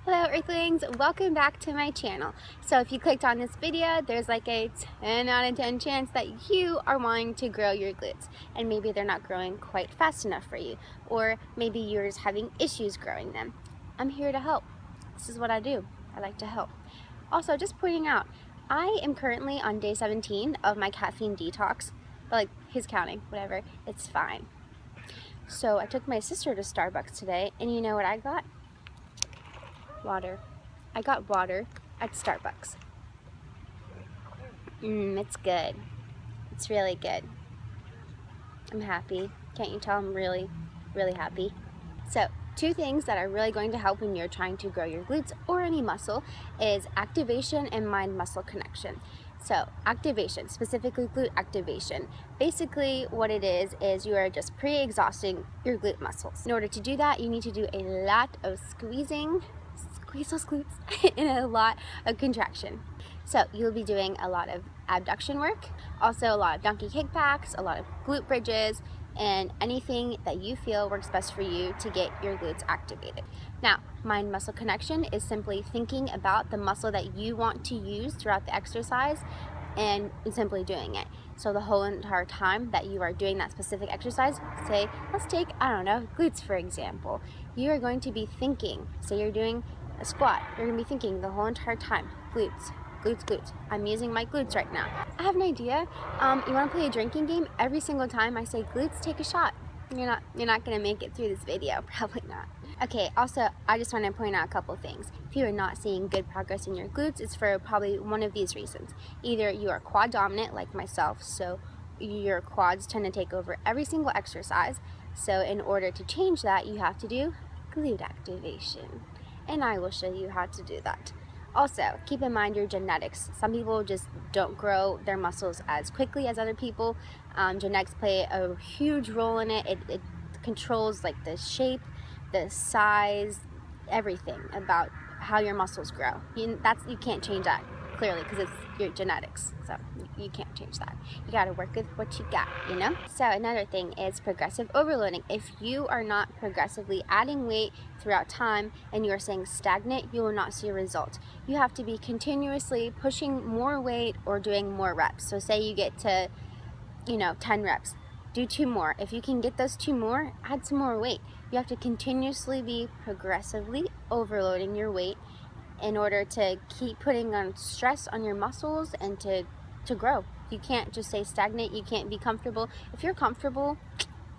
Hello Earthlings, welcome back to my channel. So if you clicked on this video, there's like a 10 out of 10 chance that you are wanting to grow your glutes, and maybe they're not growing quite fast enough for you, or maybe you're just having issues growing them. I'm here to help. This is what I do. I like to help. Also, just pointing out, I am currently on day 17 of my caffeine detox, but like, who's counting? Whatever, it's fine. So I took my sister to Starbucks today, and you know what I got? Water. I got water at Starbucks. It's good. It's really good. I'm happy. Can't you tell I'm really, really happy? So, two things that are really going to help when you're trying to grow your glutes or any muscle is activation and mind-muscle connection. So, activation, specifically glute activation. Basically, what it is you are just pre-exhausting your glute muscles. In order to do that, you need to do a lot of squeezing, squeeze those glutes, and a lot of contraction. So you'll be doing a lot of abduction work, also a lot of donkey kickbacks, a lot of glute bridges, and anything that you feel works best for you to get your glutes activated. Now, mind-muscle connection is simply thinking about the muscle that you want to use throughout the exercise and simply doing it. So the whole entire time that you are doing that specific exercise, say, let's take, I don't know, glutes for example. You are going to be thinking, say you're doing a squat, you're going to be thinking the whole entire time, glutes, glutes, glutes. I'm using my glutes right now. I have an idea. You want to play a drinking game? Every single time I say glutes, take a shot. You're not going to make it through this video. Probably not. Okay, also, I just want to point out a couple things. If you are not seeing good progress in your glutes, it's for probably one of these reasons. Either you are quad dominant like myself, so your quads tend to take over every single exercise. So in order to change that, you have to do glute activation. And I will show you how to do that. Also, keep in mind your genetics. Some people just don't grow their muscles as quickly as other people. Genetics play a huge role in it. It controls like the shape, the size, everything about how your muscles grow. You can't change that clearly because it's your genetics. So you can't change that. You got to work with what you got, you know? So another thing is progressive overloading. If you are not progressively adding weight throughout time and you are staying stagnant, you will not see a result. You have to be continuously pushing more weight or doing more reps. So say you get to, 10 reps. Do 2 more. If you can get those 2 more, add some more weight. You have to continuously be progressively overloading your weight in order to keep putting on stress on your muscles and to grow. You can't just stay stagnant. You can't be comfortable. If you're comfortable,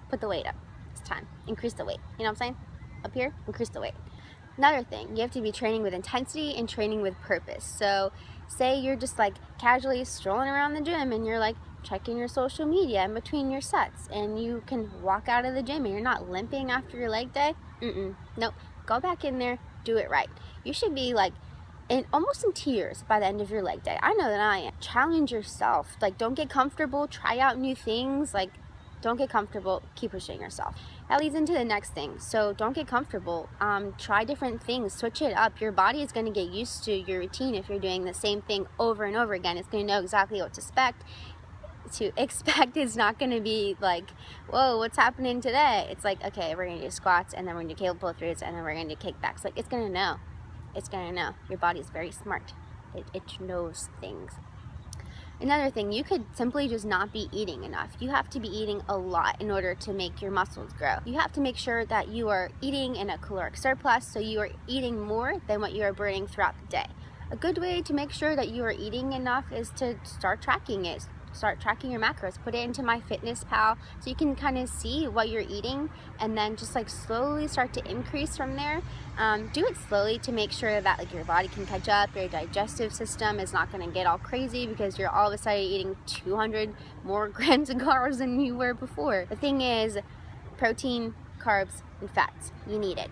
put the weight up. It's time. Increase the weight. You know what I'm saying? Up here, increase the weight. Another thing, you have to be training with intensity and training with purpose. So say you're just like casually strolling around the gym and you're like checking your social media in between your sets and you can walk out of the gym and you're not limping after your leg day. Nope. Go back in there, do it right. You should be like almost in tears by the end of your leg day. I know that I am. Challenge yourself. Like, don't get comfortable. Try out new things. Like, don't get comfortable. Keep pushing yourself. That leads into the next thing. So don't get comfortable. Try different things. Switch it up. Your body is going to get used to your routine if you're doing the same thing over and over again. It's going to know exactly what to expect. Is not going to be like, whoa, what's happening today? It's like, okay, we're going to do squats and then we're going to do cable pull-throughs and then we're going to do kickbacks. Like, it's going to know. It's going to know. Your body's very smart. It knows things. Another thing, you could simply just not be eating enough. You have to be eating a lot in order to make your muscles grow. You have to make sure that you are eating in a caloric surplus, so you are eating more than what you are burning throughout the day. A good way to make sure that you are eating enough is to start tracking it. Start tracking your macros. Put it into MyFitnessPal so you can kind of see what you're eating and then just like slowly start to increase from there. Do it slowly to make sure that like your body can catch up. Your digestive system is not going to get all crazy because you're all of a sudden eating 200 more grams of carbs than you were before. The thing is, protein, carbs, and fats. You need it.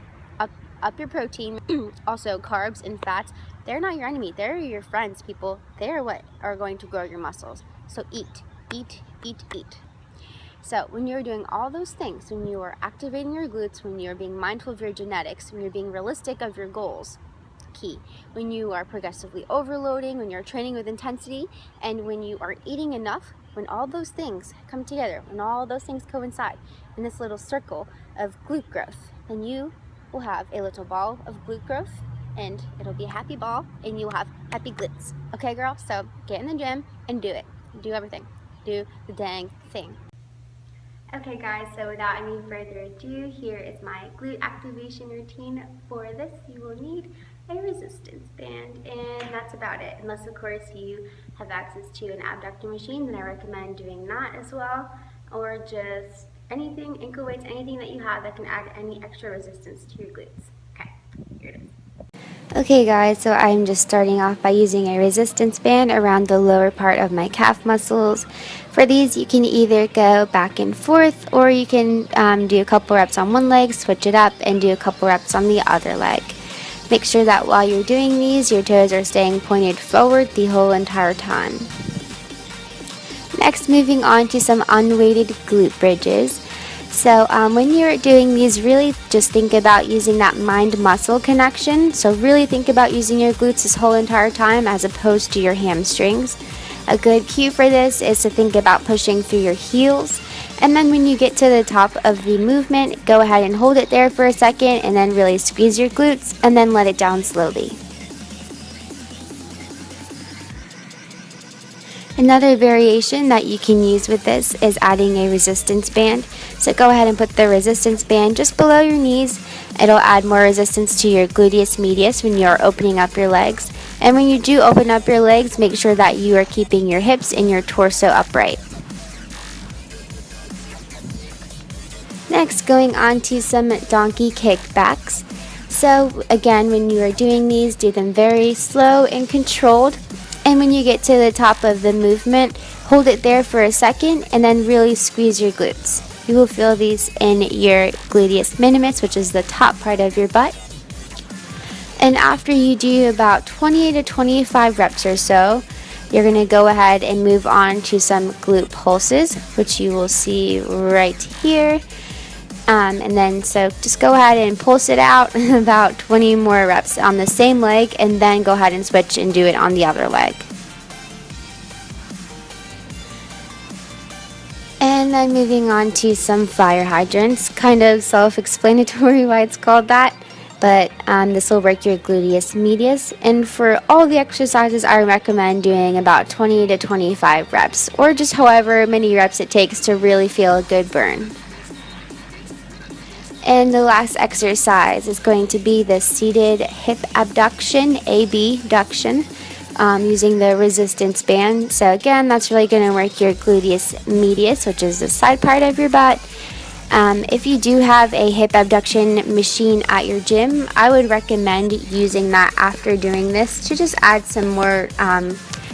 Up your protein. Also, carbs and fats, they're not your enemy. They're your friends, people. They're what are going to grow your muscles. So eat, eat, eat, eat. So when you're doing all those things, when you are activating your glutes, when you're being mindful of your genetics, when you're being realistic of your goals, key. When you are progressively overloading, when you're training with intensity, and when you are eating enough, when all those things come together, when all those things coincide in this little circle of glute growth, then you will have a little ball of glute growth and it'll be a happy ball, and you'll have happy glutes. Okay, girl? So get in the gym and do it. Do everything. Do the dang thing. Okay guys, so without any further ado, here is my glute activation routine. For this, you will need a resistance band, and that's about it. Unless of course you have access to an abductor machine, then I recommend doing that as well, or just anything, ankle weights, anything that you have that can add any extra resistance to your glutes. Okay, here it is. Okay guys, so I'm just starting off by using a resistance band around the lower part of my calf muscles. For these, you can either go back and forth, or you can do a couple reps on one leg, switch it up, and do a couple reps on the other leg. Make sure that while you're doing these, your toes are staying pointed forward the whole entire time. Next, moving on to some unweighted glute bridges. So when you're doing these, really just think about using that mind-muscle connection. So really think about using your glutes this whole entire time as opposed to your hamstrings. A good cue for this is to think about pushing through your heels. And then when you get to the top of the movement, go ahead and hold it there for a second and then really squeeze your glutes and then let it down slowly. Another variation that you can use with this is adding a resistance band. So go ahead and put the resistance band just below your knees. It'll add more resistance to your gluteus medius when you're opening up your legs. And when you do open up your legs, make sure that you are keeping your hips and your torso upright. Next, going on to some donkey kickbacks. So again, when you are doing these, do them very slow and controlled. And when you get to the top of the movement, hold it there for a second and then really squeeze your glutes. You will feel these in your gluteus minimus, which is the top part of your butt. And after you do about 20 to 25 reps or so, you're going to go ahead and move on to some glute pulses, which you will see right here. And then so just go ahead and pulse it out about 20 more reps on the same leg, and then go ahead and switch and do it on the other leg. And then moving on to some fire hydrants, kind of self-explanatory why it's called that, but this will work your gluteus medius. And for all the exercises, I recommend doing about 20 to 25 reps, or just however many reps it takes to really feel a good burn. And the last exercise is going to be the seated hip abduction, abduction, using the resistance band. So again, that's really going to work your gluteus medius, which is the side part of your butt. If you do have a hip abduction machine at your gym, I would recommend using that after doing this to just add some more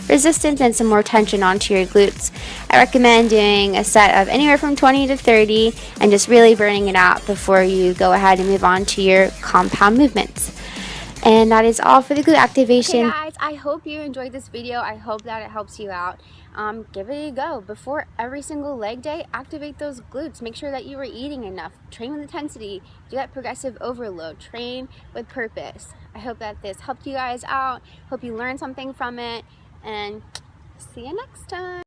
resistance and some more tension onto your glutes. I recommend doing a set of anywhere from 20 to 30 and just really burning it out before you go ahead and move on to your compound movements. And that is all for the glute activation. Okay guys, I hope you enjoyed this video. I hope that it helps you out. Give it a go. Before every single leg day, activate those glutes. Make sure that you are eating enough. Train with intensity. Do that progressive overload. Train with purpose. I hope that this helped you guys out. Hope you learned something from it. And see you next time.